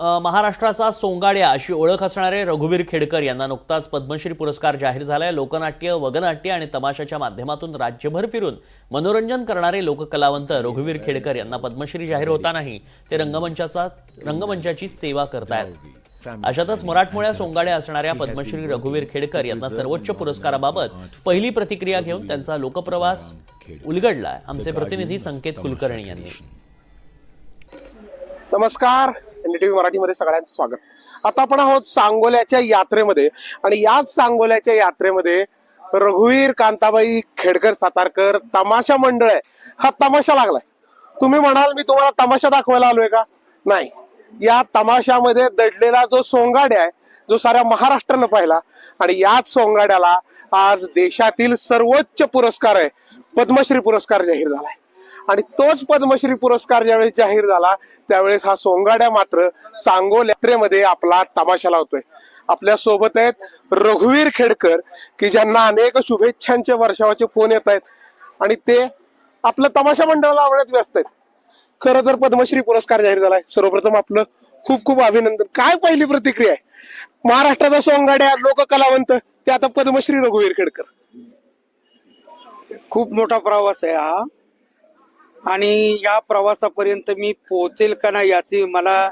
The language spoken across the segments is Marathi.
महाराष्ट्राचा सोंगाड्या अशी ओळख असणारे रघुवीर खेडकर यांना नुकताच पद्मश्री पुरस्कार जाहीर झालाय। लोकनाट्य, वगनाट्य आणि तमाशाच्या माध्यमातून राज्यभर फिरून मनोरंजन करणारे लोककलावंत रघुवीर खेडकर यांना पद्मश्री जाहीर होतानाही ते रंगमंचाची सेवा करतायत। अशातच मराठमोळ्या सोंगाड्या असणाऱ्या पद्मश्री रघुवीर खेडकर यांना सर्वोच्च पुरस्काराबाबत पहिली प्रतिक्रिया घेऊन त्यांचा लोकप्रवास उलगडला। आमचे प्रतिनिधी संकेत कुलकर्णी यांनी। नमस्कार, एनडीटीव्ही मराठीमध्ये सगळ्यांचं स्वागत। आता आपण आहोत सांगोल्याच्या यात्रेमध्ये आणि याच सांगोल्याच्या यात्रेमध्ये रघुवीर कांताबाई खेडकर सातारकर तमाशा मंडळ आहे। हा तमाशा लागलाय। तुम्ही म्हणाल मी तुम्हाला तमाशा दाखवायला आलोय का? नाही, या तमाशामध्ये दडलेला जो सोंगाड्या आहे, जो साऱ्या महाराष्ट्रानं पाहिला आणि याच सोंगाड्याला आज देशातील सर्वोच्च पुरस्कार आहे, पद्मश्री पुरस्कार जाहीर झालाय। आणि तोच पद्मश्री पुरस्कार ज्यावेळेस जाहीर झाला त्यावेळेस हा सोंगाड्या मात्र सांगोल यात्रेमध्ये आपला तमाशा लावतोय। आपल्या सोबत आहेत रघुवीर खेडकर की ज्यांना अनेक शुभेच्छांचे वर्षावाचे फोन येत आहेत आणि ते आपलं तमाशा मंडळ लावण्यात व्यस्त आहेत। खरं तर पद्मश्री पुरस्कार जाहीर झालाय। सर्वप्रथम आपलं खूप खूप अभिनंदन। काय पहिली प्रतिक्रिया आहे? महाराष्ट्राचा सोंगाड्या, लोककलावंत, ते आता पद्मश्री रघुवीर खेडकर। खूप मोठा प्रवास आहे हा आणि या प्रवासापर्यंत मी पोहोचेल का नाही याची मला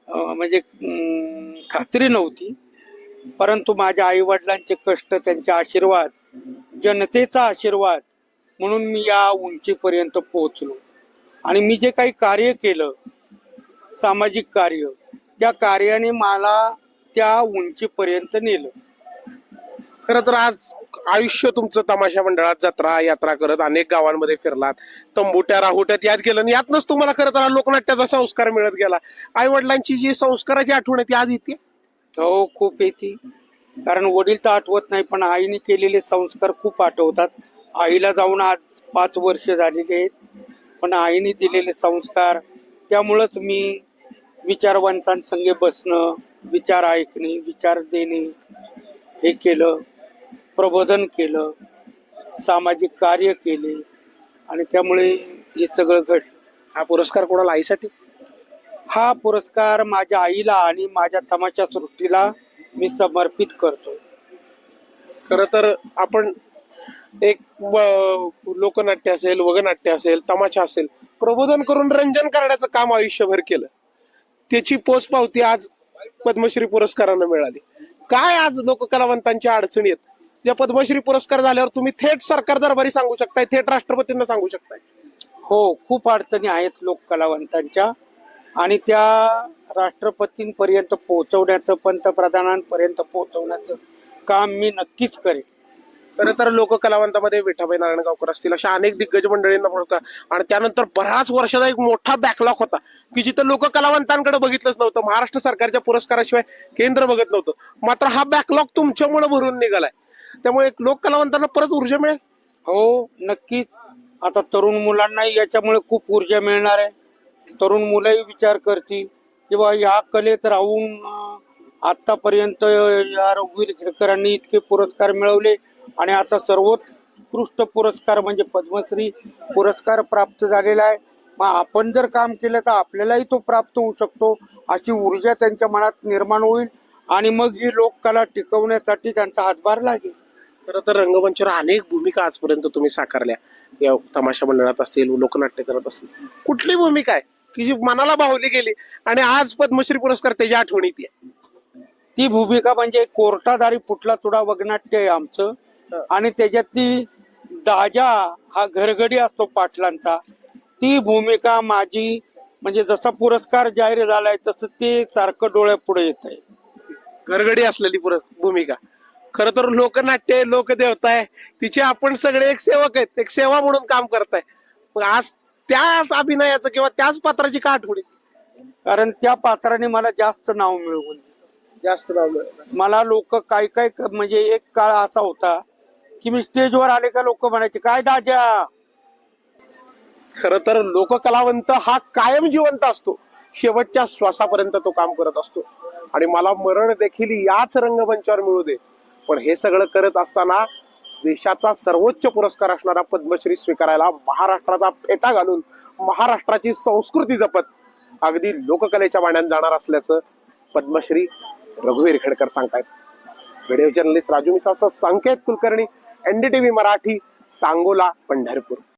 म्हणजे खात्री नव्हती, परंतु माझ्या आई वडिलांचे कष्ट, त्यांचे आशीर्वाद, जनतेचा आशीर्वाद म्हणून मी या उंचीपर्यंत पोहोचलो। आणि मी जे काही कार्य केलं, सामाजिक कार्य, त्या कार्याने मला त्या उंचीपर्यंत नेलं। खरं तर आज आयुष्य तुमचं तमाशा मंडळात जत्रा यात्रा करत अनेक गावांमध्ये फिरलात, तंबुट्या राहुट्यात यात गेलं आणि यातनच तुम्हाला खरं तर लोकनाट्याचा संस्कार मिळत गेला। आई वडिलांची जी संस्काराची आठवण आहे ती आज येते? हो, खूप येते। कारण वडील तर आठवत नाही, पण आईने केलेले संस्कार खूप आठवतात। आईला जाऊन आज 5 वर्ष झालेले आहेत, पण आईने दिलेले संस्कार, त्यामुळंच मी विचारवंतांसंगे बसणं, विचार ऐकणे, विचार देणे हे केलं, प्रबोधन केलं, सामाजिक कार्य केले आणि त्यामुळे हे सगळं घडलं। हा पुरस्कार कोणाला? आईसाठी? हा पुरस्कार माझ्या आईला आणि माझ्या तमाशा सृष्टीला मी समर्पित करतो। खरं तर आपण एक लोकनाट्य असेल, वगनाट्य असेल, तमाशा असेल, प्रबोधन करून रंजन करण्याचं काम आयुष्यभर केलं। त्याची पोचपावती आज पद्मश्री पुरस्कारानं मिळाली। काय आज लोककलावंतांच्या अडचणी आहेत ज्या पद्मश्री पुरस्कार झाल्यावर तुम्ही थेट सरकार दरबारी सांगू शकताय, थेट राष्ट्रपतींना सांगू शकताय? हो, खूप अडचणी आहेत लोककलावंतांच्या आणि त्या राष्ट्रपतींपर्यंत पोहोचवण्याचं, पंतप्रधानांपर्यंत पोहोचवण्याचं काम मी नक्कीच करेन। खरं तर लोककलावंतामध्ये विठाबाई नारायणगावकर असतील, अशा अनेक दिग्गज मंडळींना ओळखा आणि त्यानंतर बऱ्याच वर्षाचा एक मोठा बॅकलॉग होता की जिथं लोककलावंतांकडे बघितलंच नव्हतं, महाराष्ट्र सरकारच्या पुरस्काराशिवाय केंद्र बघत नव्हतं। मात्र हा बॅकलॉग तुमच्यामुळे भरून निघालाय, त्यामुळे लोककलावंतांना परत ऊर्जा मिळेल। हो, नक्कीच। आता तरुण मुलांनाही याच्यामुळे खूप ऊर्जा मिळणार आहे। तरुण मुलंही विचार करतील की बा या कलेत राहून आतापर्यंत या रघुवीर खेडकरांनी इतके पुरस्कार मिळवले आणि आता सर्वोत्कृष्ट पुरस्कार म्हणजे पद्मश्री पुरस्कार प्राप्त झालेला आहे, मग आपण जर काम केलं तर आपल्यालाही तो प्राप्त होऊ शकतो, अशी ऊर्जा त्यांच्या मनात निर्माण होईल आणि मग ही लोककला टिकवण्यासाठी त्यांचा हातभार लागेल। खरं तर रंगमंचावर अनेक भूमिका आजपर्यंत तुम्ही साकारल्या, या तमाशा मंडळात असतील, लोकनाट्य करत असतील, कुठली भूमिका आहे की जी मनाला भावली गेली आणि आज पद्मश्री पुरस्कार त्याच्या आठवणीत आहे? ती भूमिका म्हणजे कोर्टादारी फुटला तुडा वगनाट्य आहे आमचं आणि त्याच्यातली दाजा हा घरगडी असतो पाटलांचा, ती भूमिका माझी, म्हणजे जसा पुरस्कार जाहीर झालाय तसं ते सारखं डोळ्यापुढे येत आहे। घरगडी असलेली भूमिका। खरं तर लोकनाट्य, लोकदेवता आहे, तिचे आपण सगळे एक सेवक आहेत, एक सेवा म्हणून काम करताय। मग आज त्याच अभिनयाचं किंवा त्याच पात्राची का आठवण येते? कारण त्या पात्राने मला जास्त नाव मिळवून दिलं, जास्त नाव मिळालं। मला लोक काय काय म्हणजे एक काळ असा होता की मी स्टेजवर आले का लोक म्हणायचे काय दाजा। खरं तर लोककलावंत हा कायम जिवंत असतो, शेवटच्या श्वासापर्यंत तो काम करत असतो आणि मला मरण देखील याच रंगमंचावर मिळू दे, पण हे सगळं करत असताना देशाचा सर्वोच्च पुरस्कार असणारा पद्मश्री स्वीकारायला महाराष्ट्राचा फेटा घालून महाराष्ट्राची संस्कृती जपत अगदी लोककलेच्या वाण्यात जाणार असल्याचं पद्मश्री रघुवीर खेडकर सांगतायत. व्हिडिओ जर्नलिस्ट राजू मिसासह संकेत कुलकर्णी, NDTV मराठी, सांगोला, पंढरपूर.